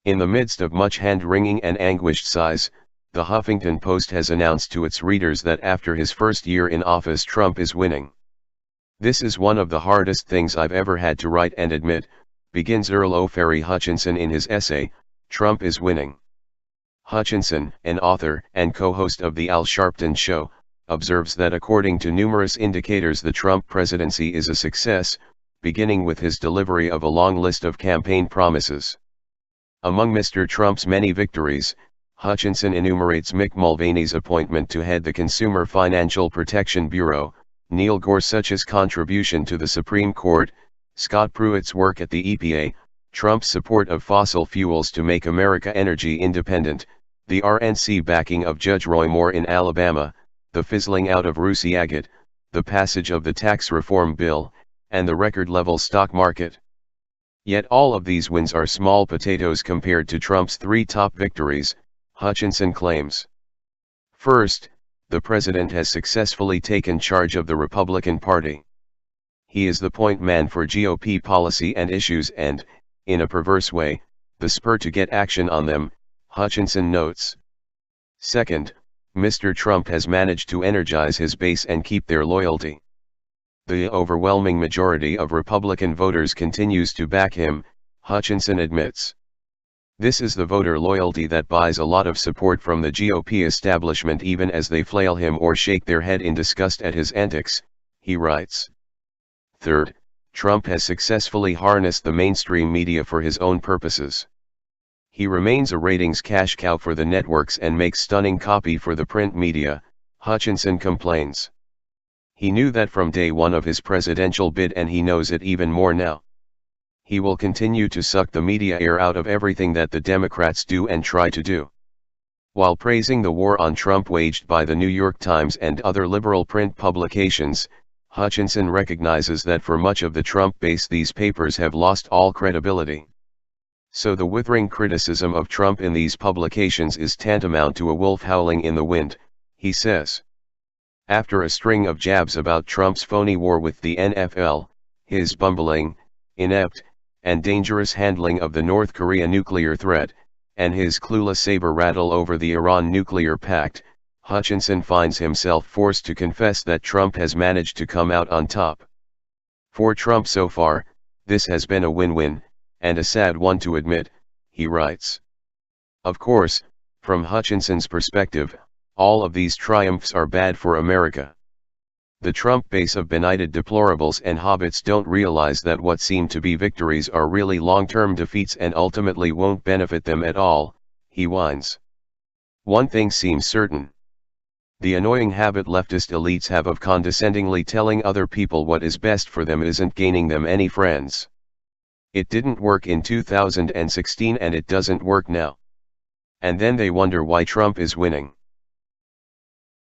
In the midst of much hand-wringing and anguished sighs, the Huffington Post has announced to its readers that after his first year in office Trump is winning. "This is one of the hardest things I've ever had to write and admit," begins Earl O'Ferry Hutchinson in his essay, "Trump is Winning." Hutchinson, an author and co-host of The Al Sharpton Show, observes that according to numerous indicators the Trump presidency is a success, beginning with his delivery of a long list of campaign promises. Among Mr. Trump's many victories, Hutchinson enumerates Mick Mulvaney's appointment to head the Consumer Financial Protection Bureau, Neil Gorsuch's contribution to the Supreme Court, Scott Pruitt's work at the EPA, Trump's support of fossil fuels to make America energy independent, the RNC backing of Judge Roy Moore in Alabama, the fizzling out of Russi Agate, the passage of the tax reform bill, and the record-level stock market. Yet all of these wins are small potatoes compared to Trump's three top victories, Hutchinson claims. First, the president has successfully taken charge of the Republican Party. He is the point man for GOP policy and issues and, in a perverse way, the spur to get action on them, Hutchinson notes. Second, Mr. Trump has managed to energize his base and keep their loyalty. The overwhelming majority of Republican voters continues to back him, Hutchinson admits. This is the voter loyalty that buys a lot of support from the GOP establishment even as they flail him or shake their head in disgust at his antics, he writes. Third, Trump has successfully harnessed the mainstream media for his own purposes. He remains a ratings cash cow for the networks and makes stunning copy for the print media, Hutchinson complains. He knew that from day one of his presidential bid and he knows it even more now. He will continue to suck the media air out of everything that the Democrats do and try to do. While praising the war on Trump waged by the New York Times and other liberal print publications, Hutchinson recognizes that for much of the Trump base these papers have lost all credibility. So the withering criticism of Trump in these publications is tantamount to a wolf howling in the wind, he says. After a string of jabs about Trump's phony war with the NFL, his bumbling, inept, and dangerous handling of the North Korea nuclear threat, and his clueless saber rattle over the Iran nuclear pact, Hutchinson finds himself forced to confess that Trump has managed to come out on top. For Trump so far, this has been a win-win, and a sad one to admit, he writes. Of course, from Hutchinson's perspective, all of these triumphs are bad for America. The Trump base of benighted deplorables and hobbits don't realize that what seem to be victories are really long-term defeats and ultimately won't benefit them at all, he whines. One thing seems certain. The annoying habit leftist elites have of condescendingly telling other people what is best for them isn't gaining them any friends. It didn't work in 2016 and it doesn't work now. And then they wonder why Trump is winning.